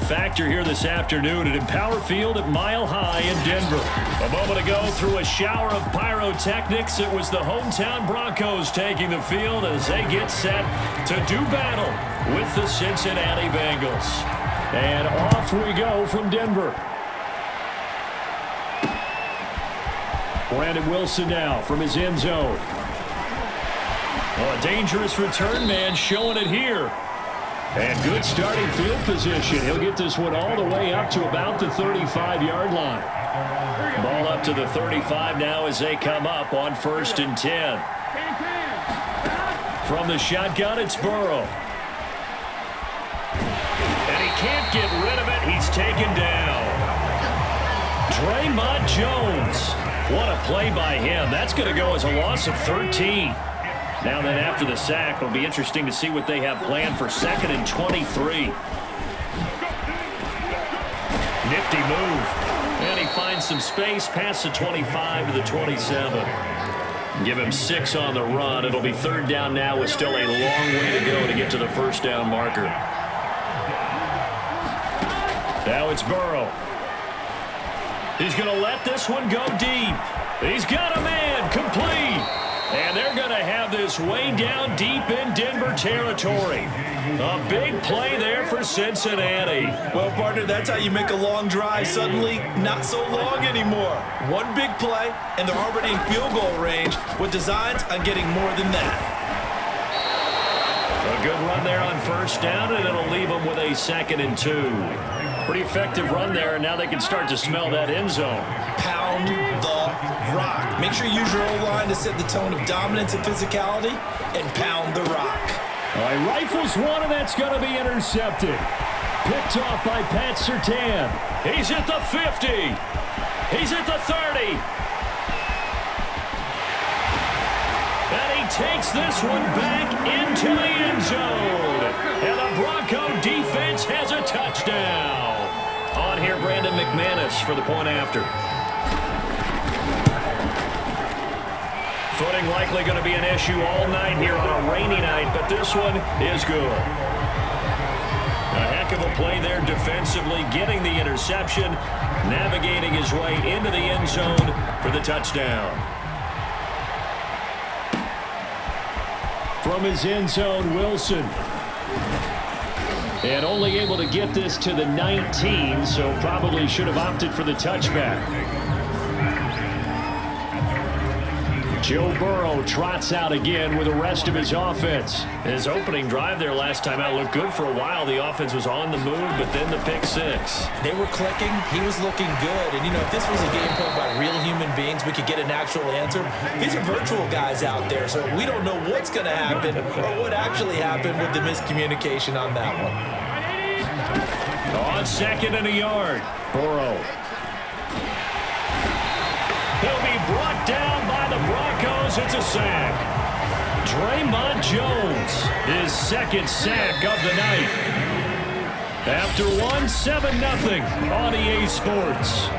factor here this afternoon at Empower Field at Mile High in Denver. A moment ago, through a shower of pyrotechnics, it was the hometown Broncos taking the field as they get set to do battle with the Cincinnati Bengals. And off we go from Denver. Brandon Wilson now from his end zone. A dangerous return man showing it here. And good starting field position. He'll get this one all the way up to about the 35-yard line. Ball up to the 35 now as they come up on 1st and 10. From the shotgun, it's Burrow. And he can't get rid of it. He's taken down. Draymond Jones. What a play by him. That's going to go as a loss of 13. Now then, after the sack, it'll be interesting to see what they have planned for 2nd and 23. Nifty move. And he finds some space past the 25 to the 27. Give him 6 on the run. It'll be 3rd down now with still a long way to go to get to the 1st down marker. Now it's Burrow. He's going to let this one go deep. He's got a man complete. And they're going to have this way down deep in Denver territory. A big play there for Cincinnati. Well, partner, that's how you make a long drive suddenly not so long anymore. One big play, and they're already in field goal range with designs on getting more than that. A good run there on 1st down, and it'll leave them with a 2nd and 2. Pretty effective run there, and now they can start to smell that end zone. Pound the rock. Make sure you use your O-line to set the tone of dominance and physicality, and pound the rock. All right, rifles one, and that's going to be intercepted. Picked off by Pat Surtain. He's at the 50. He's at the 30. And he takes this one back into the end zone. And the Bronco defense has a touchdown. On here, Brandon McManus for the point after. Footing likely going to be an issue all night here on a rainy night, but this one is good. A heck of a play there defensively, getting the interception, navigating his way into the end zone for the touchdown. From his end zone, Wilson. And only able to get this to the 19, so probably should have opted for the touchback. Joe Burrow trots out again with the rest of his offense. His opening drive there last time out looked good for a while. The offense was on the move, but then the pick 6. They were clicking. He was looking good. And, you know, if this was a game played by real human beings, we could get an actual answer. These are virtual guys out there, so we don't know what's going to happen or what actually happened with the miscommunication on that one. On 2nd and a yard, Burrow. He'll be brought down by the Broncos. It's a sack. Draymond Jones, his 2nd sack of the night. After one, 7-0 on EA Sports.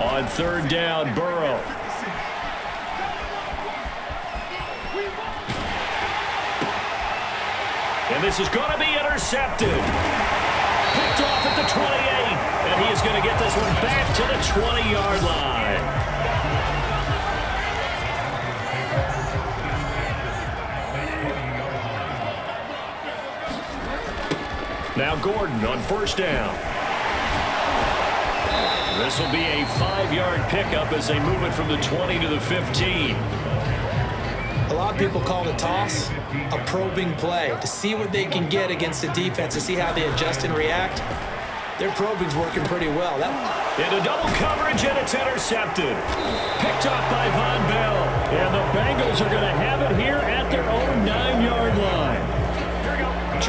On 3rd down, Burrow. And this is going to be intercepted. Picked off at the 28. And he is going to get this one back to the 20-yard line. Now Gordon on 1st down. This will be a 5-yard pickup as they move it from the 20 to the 15. A lot of people call it a toss, a probing play, to see what they can get against the defense, to see how they adjust and react. Their probing's working pretty well. Into double coverage, and it's intercepted. Picked off by Von Bell. And the Bengals are going to have it here at their own 9-yard line.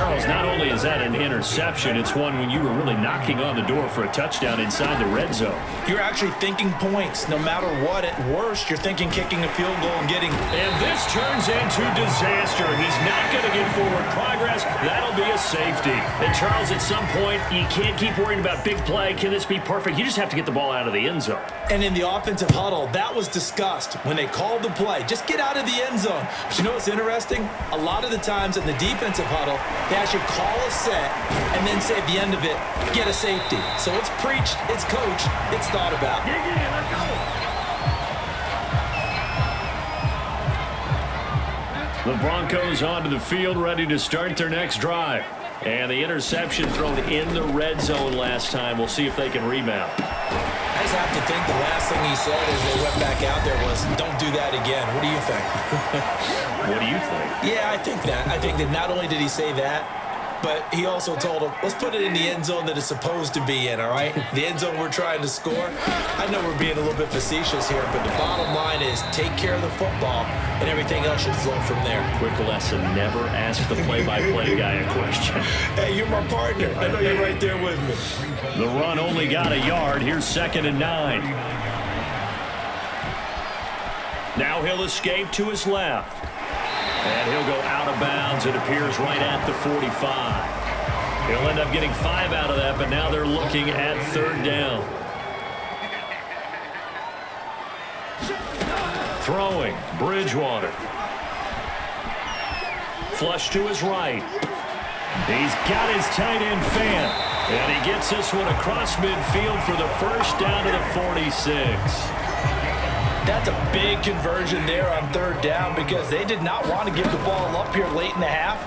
Charles, not only is that an interception, it's one when you were really knocking on the door for a touchdown inside the red zone. You're actually thinking points. No matter what, at worst, you're thinking kicking a field goal and getting... And this turns into disaster. He's not going to get forward progress. That'll be a safety. And Charles, at some point, you can't keep worrying about big play. Can this be perfect? You just have to get the ball out of the end zone. And in the offensive huddle, that was discussed when they called the play. Just get out of the end zone. But you know what's interesting? A lot of the times in the defensive huddle, they actually call a set and then say at the end of it, get a safety. So it's preached, it's coached, it's thought about. Let's go. The Broncos onto the field, ready to start their next drive. And the interception thrown in the red zone last time. We'll see if they can rebound. I just have to think the last thing he said as they went back out there was, don't do that again. What do you think? What do you think? Yeah, I think that not only did he say that, but he also told him, let's put it in the end zone that it's supposed to be in, all right? The end zone we're trying to score. I know we're being a little bit facetious here, but the bottom line is take care of the football, and everything else should flow from there. Quick lesson, never ask the play-by-play guy a question. Hey, you're my partner. I know you're right there with me. The run only got a yard. Here's 2nd and 9. Now he'll escape to his left. And he'll go out of bounds. It appears right at the 45. He'll end up getting 5 out of that, but now they're looking at 3rd down. Throwing, Bridgewater. Flush to his right. He's got his tight end fan. And he gets this one across midfield for the first down to the 46. That's a big conversion there on 3rd down because they did not want to give the ball up here late in the half.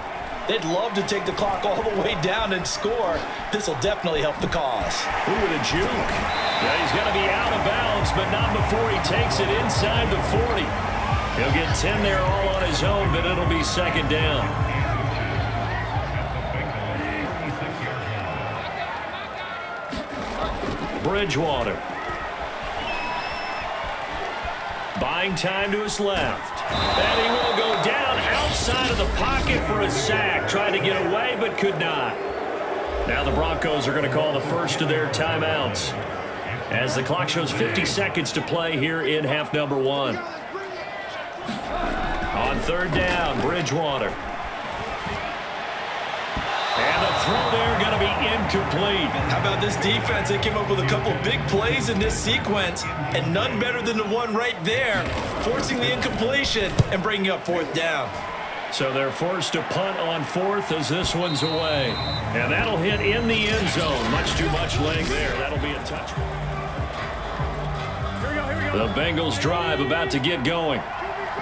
They'd love to take the clock all the way down and score. This will definitely help the cause. Ooh, with a juke. Yeah, he's going to be out of bounds, but not before he takes it inside the 40. He'll get 10 there all on his own, but it'll be 2nd down. Bridgewater. Buying time to his left. And he will go down outside of the pocket for a sack. Tried to get away, but could not. Now the Broncos are going to call the first of their timeouts as the clock shows 50 seconds to play here in half number 1. On 3rd down, Bridgewater. And the throw there going to be incomplete. How about this defense? They came up with a couple big plays in this sequence, and none better than the one right there, forcing the incompletion and bringing up 4th down. So they're forced to punt on 4th as this one's away. And that'll hit in the end zone. Much too much leg there. That'll be a touch. The Bengals drive about to get going.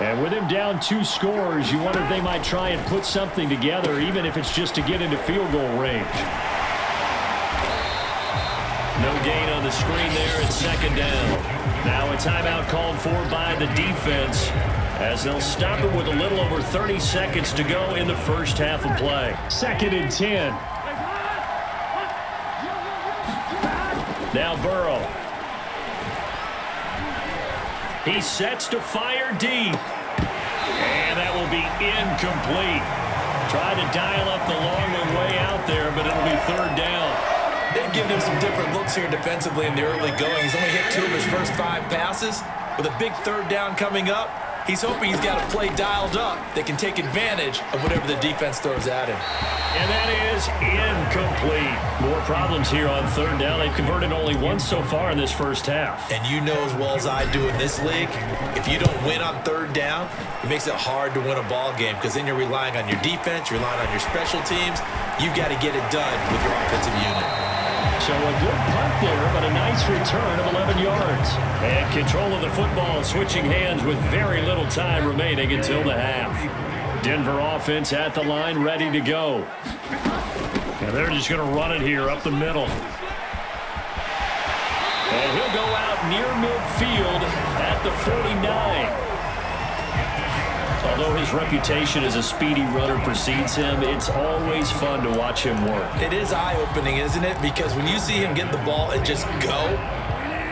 And with him down 2 scores, you wonder if they might try and put something together, even if it's just to get into field goal range. No gain on the screen there. It's 2nd down. Now a timeout called for by the defense as they'll stop it with a little over 30 seconds to go in the first half of play. 2nd and 10. Now Burrow. He sets to fire deep. And that will be incomplete. Tried to dial up the long one way out there, but it'll be 3rd down. They've given him some different looks here defensively in the early going. He's only hit 2 of his first 5 passes. With a big 3rd down coming up, he's hoping he's got a play dialed up that can take advantage of whatever the defense throws at him. And that is incomplete. More problems here on 3rd down. They've converted only once so far in this first half. And you know as well as I do in this league, if you don't win on 3rd down, it makes it hard to win a ball game because then you're relying on your defense, you're relying on your special teams. You've got to get it done with your offensive unit. So a good punt there, but a nice return of 11 yards. And control of the football switching hands with very little time remaining until the half. Denver offense at the line, ready to go. And they're just going to run it here up the middle. And he'll go out near midfield at the 49. Although his reputation as a speedy runner precedes him, it's always fun to watch him work. It is eye-opening, isn't it? Because when you see him get the ball and just go,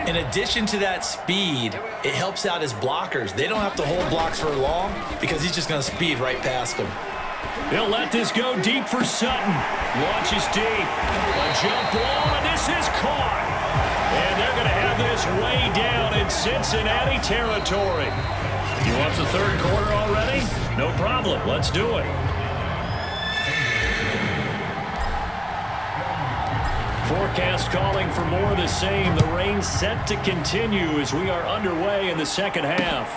in addition to that speed, it helps out his blockers. They don't have to hold blocks for long because he's just going to speed right past them. He'll let this go deep for Sutton. Launches deep. A jump ball, and this is caught. And they're going to have this way down in Cincinnati territory. You want the third quarter already? No problem. Let's do it. Forecast calling for more of the same. The rain set to continue as we are underway in the second half.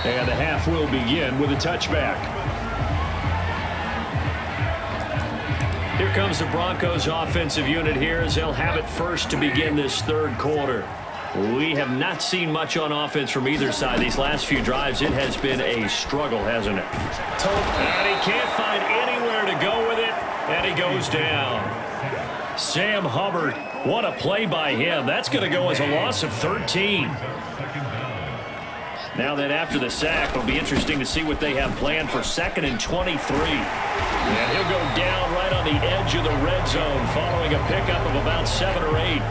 And the half will begin with a touchback. Here comes the Broncos offensive unit here as they'll have it first to begin this third quarter. We have not seen much on offense from either side these last few drives. It has been a struggle, hasn't it? And he can't find anywhere to go with it, and he goes down. Sam Hubbard, what a play by him. That's going to go as a loss of 13. Now then, after the sack, it'll be interesting to see what they have planned for 2nd and 23. And he'll go down right on the edge of the red zone following a pickup of about 7 or 8.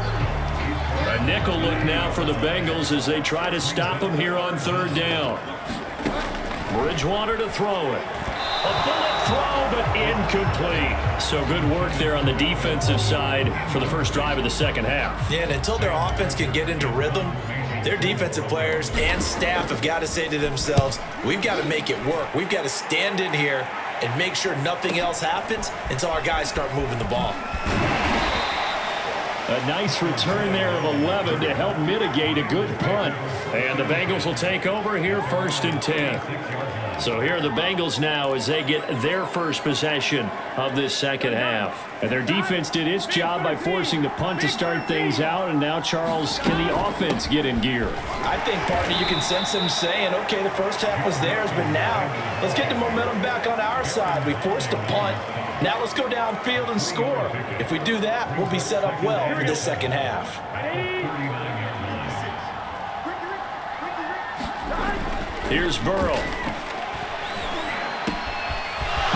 A nickel look now for the Bengals as they try to stop him here on 3rd down. Bridgewater to throw it. A bullet throw, but incomplete. So good work there on the defensive side for the first drive of the second half. Yeah, and until their offense can get into rhythm, their defensive players and staff have got to say to themselves, we've got to make it work. We've got to stand in here and make sure nothing else happens until our guys start moving the ball. A nice return there of 11 to help mitigate a good punt. And the Bengals will take over here 1st and 10. So here are the Bengals now as they get their first possession of this second half. And their defense did its job by forcing the punt to start things out. And now, Charles, can the offense get in gear? I think, partner, you can sense them saying, okay, the first half was theirs, but now let's get the momentum back on our side. We forced a punt. Now let's go downfield and score. If we do that, we'll be set up well for the second half. Here's Burrow.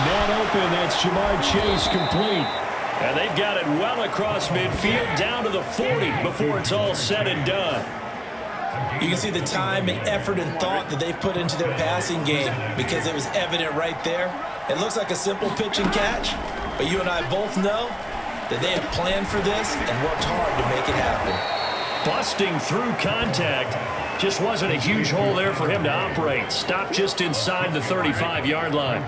Man open, that's Jamar Chase complete. And they've got it well across midfield down to the 40 before it's all said and done. You can see the time and effort and thought that they've put into their passing game because it was evident right there. It looks like a simple pitch and catch, but you and I both know that they have planned for this and worked hard to make it happen. Busting through contact. Just wasn't a huge hole there for him to operate. Stopped just inside the 35-yard line.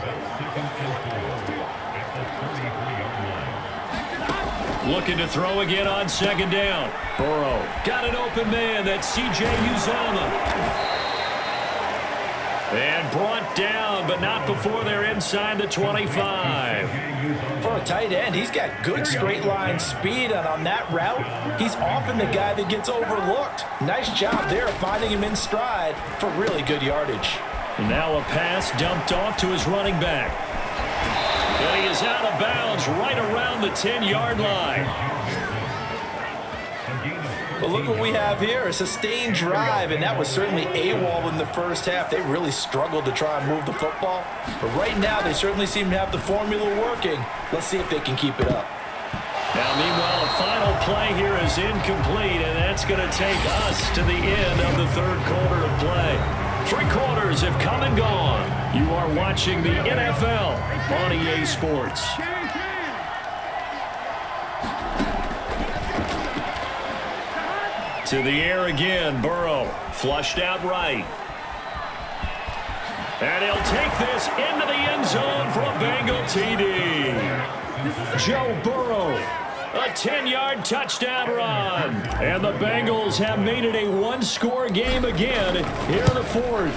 Looking to throw again on 2nd down. Burrow got an open man. That's C.J. Uzomah. And brought down, but not before they're inside the 25. For a tight end, he's got good straight line speed, and on that route, he's often the guy that gets overlooked. Nice job there finding him in stride for really good yardage. And now a pass dumped off to his running back. And he is out of bounds right around the 10-yard line. But look what we have here, a sustained drive, and that was certainly AWOL in the first half. They really struggled to try and move the football. But right now, they certainly seem to have the formula working. Let's see if they can keep it up. Now, meanwhile, a final play here is incomplete, and that's going to take us to the end of the third quarter of play. 3 quarters have come and gone. You are watching the NFL on EA Sports. To the air again, Burrow, flushed out right. And he'll take this into the end zone for a Bengal TD. Joe Burrow, a 10-yard touchdown run. And the Bengals have made it a one-score game again here in the fourth.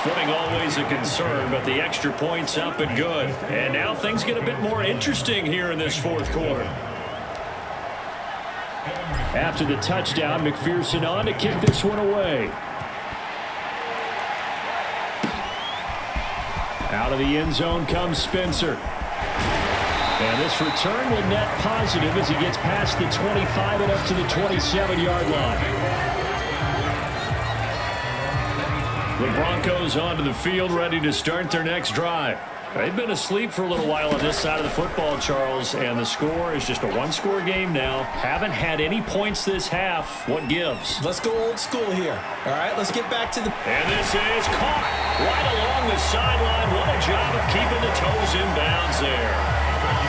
Footing always a concern, but the extra points up and good. And now things get a bit more interesting here in this fourth quarter. After the touchdown, McPherson on to kick this one away. Out of the end zone comes Spencer. And this return will net positive as he gets past the 25 and up to the 27-yard line. The Broncos onto the field, ready to start their next drive. They've been asleep for a little while on this side of the football, Charles, and the score is just a one-score game now. Haven't had any points this half. What gives? Let's go old school here. All right, let's get back to the... And this is caught. Right along the sideline. What a job of keeping the toes in bounds there.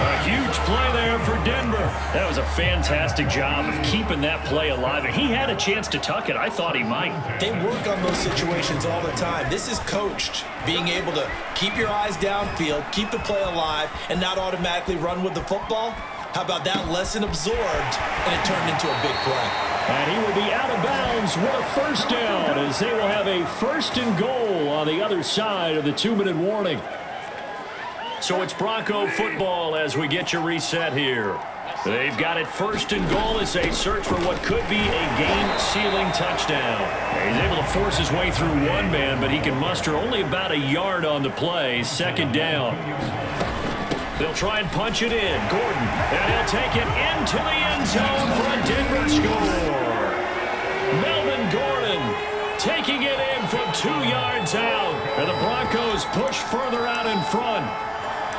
A huge play there for Denver. That was a fantastic job of keeping that play alive. And he had a chance to tuck it. I thought he might. They work on those situations all the time. This is coached, being able to keep your eyes downfield, keep the play alive, and not automatically run with the football. How about that lesson absorbed, and it turned into a big play. And he will be out of bounds with a first down as they will have a 1st and goal on the other side of the 2-minute warning. So it's Bronco football as we get you reset here. They've got it 1st and goal as they search for what could be a game-sealing touchdown. He's able to force his way through one man, but he can muster only about a yard on the play. 2nd down. They'll try and punch it in. Gordon, and he'll take it into the end zone for a Denver score. Melvin Gordon taking it in from 2 yards out. And the Broncos push further out in front.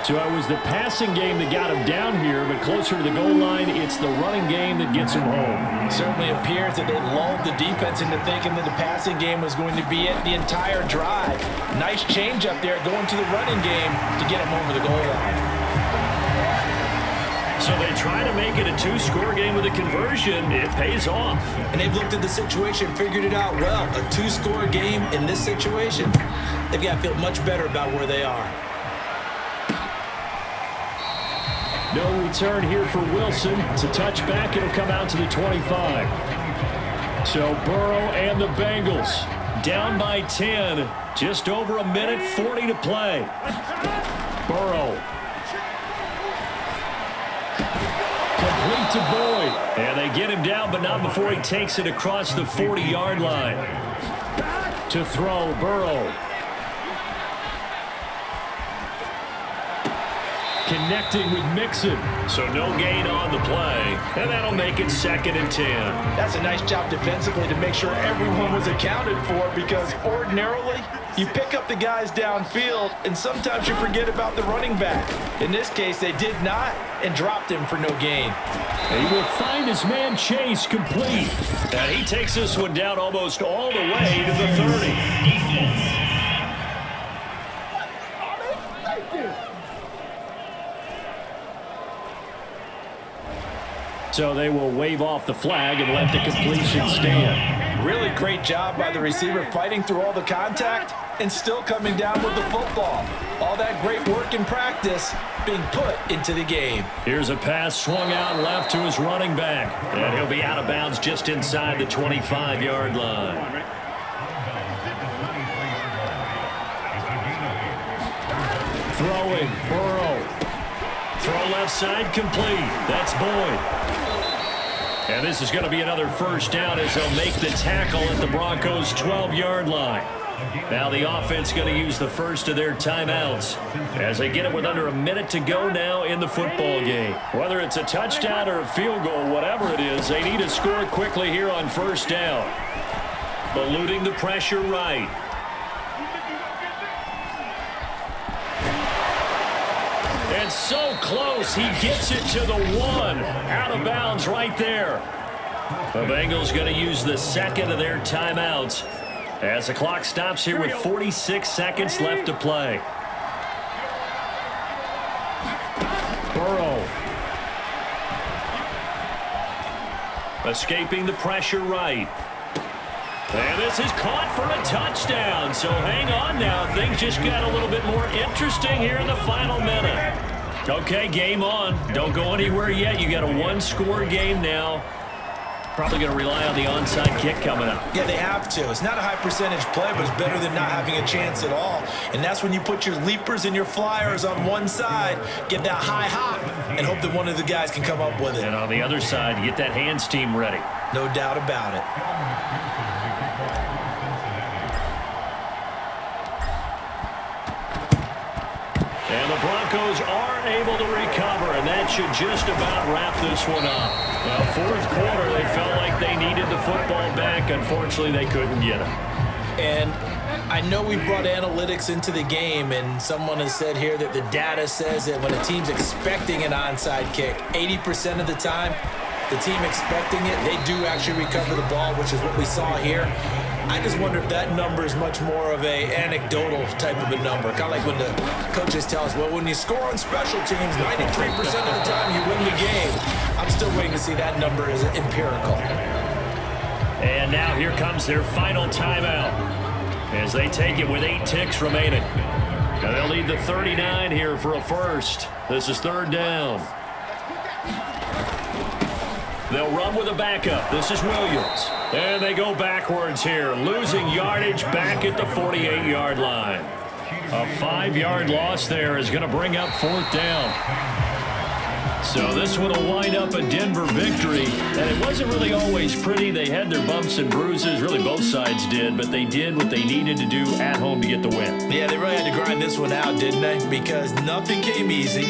So it was the passing game that got him down here, but closer to the goal line, it's the running game that gets him home. It certainly appears that they lulled the defense into thinking that the passing game was going to be it the entire drive. Nice change up there going to the running game to get him over the goal line. So they try to make it a 2-score game with a conversion. It pays off. And they've looked at the situation, figured it out well. A 2-score game in this situation, they've got to feel much better about where they are. No return here for Wilson. It's a touchback. It'll come out to the 25. So Burrow and the Bengals down by 10. Just over a minute, 40 to play. Burrow. Complete to Boyd. And they get him down, but not before he takes it across the 40-yard line. To throw, Burrow. Connecting with Mixon. So no gain on the play. And that'll make it 2nd and 10. That's a nice job defensively to make sure everyone was accounted for, because ordinarily you pick up the guys downfield and sometimes you forget about the running back. In this case, they did not and dropped him for no gain. He will find his man Chase complete. And he takes this one down almost all the way to the 30. Defense. So they will wave off the flag and let the completion stand. Really great job by the receiver fighting through all the contact and still coming down with the football. All that great work in practice being put into the game. Here's a pass swung out left to his running back. And he'll be out of bounds just inside the 25-yard line. Throwing, Burrow. Throw left side complete. That's Boyd. And this is going to be another 1st down as they'll make the tackle at the Broncos' 12-yard line. Now the offense going to use the first of their timeouts as they get it with under a minute to go now in the football game. Whether it's a touchdown or a field goal, whatever it is, they need to score quickly here on 1st down. Eluding the pressure right. And so close, he gets it to the 1. Out of bounds right there. The Bengals going to use the 2nd of their timeouts as the clock stops here with 46 seconds left to play. Burrow. Escaping the pressure right. And this is caught for a touchdown. So hang on now. Things just got a little bit more interesting here in the final minute. Okay, game on. Don't go anywhere yet. You got a 1-score game now. Probably going to rely on the onside kick coming up. Yeah, they have to. It's not a high percentage play, but it's better than not having a chance at all. And that's when you put your leapers and your flyers on one side, get that high hop, and hope that one of the guys can come up with it. And on the other side, you get that hands team ready. No doubt about it. And the Broncos are able to recover, and that should just about wrap this one up. Well, 4th quarter, they felt like they needed the football back. Unfortunately, they couldn't get it. And I know we brought analytics into the game, and someone has said here that the data says that when a team's expecting an onside kick, 80% of the time, the team expecting it, they do actually recover the ball, which is what we saw here. I just wonder if that number is much more of a anecdotal type of a number. Kind of like when the coaches tell us, well, when you score on special teams, 93% of the time you win the game. I'm still waiting to see that number is empirical. And now here comes their final timeout as they take it with 8 ticks remaining. And they'll need the 39 here for a first. This is 3rd down. They'll run with a backup. This is Williams. And they go backwards here, losing yardage back at the 48-yard line. A 5-yard loss there is going to bring up 4th down. So this one will wind up a Denver victory. And it wasn't really always pretty. They had their bumps and bruises. Really, both sides did. But they did what they needed to do at home to get the win. Yeah, they really had to grind this one out, didn't they? Because nothing came easy.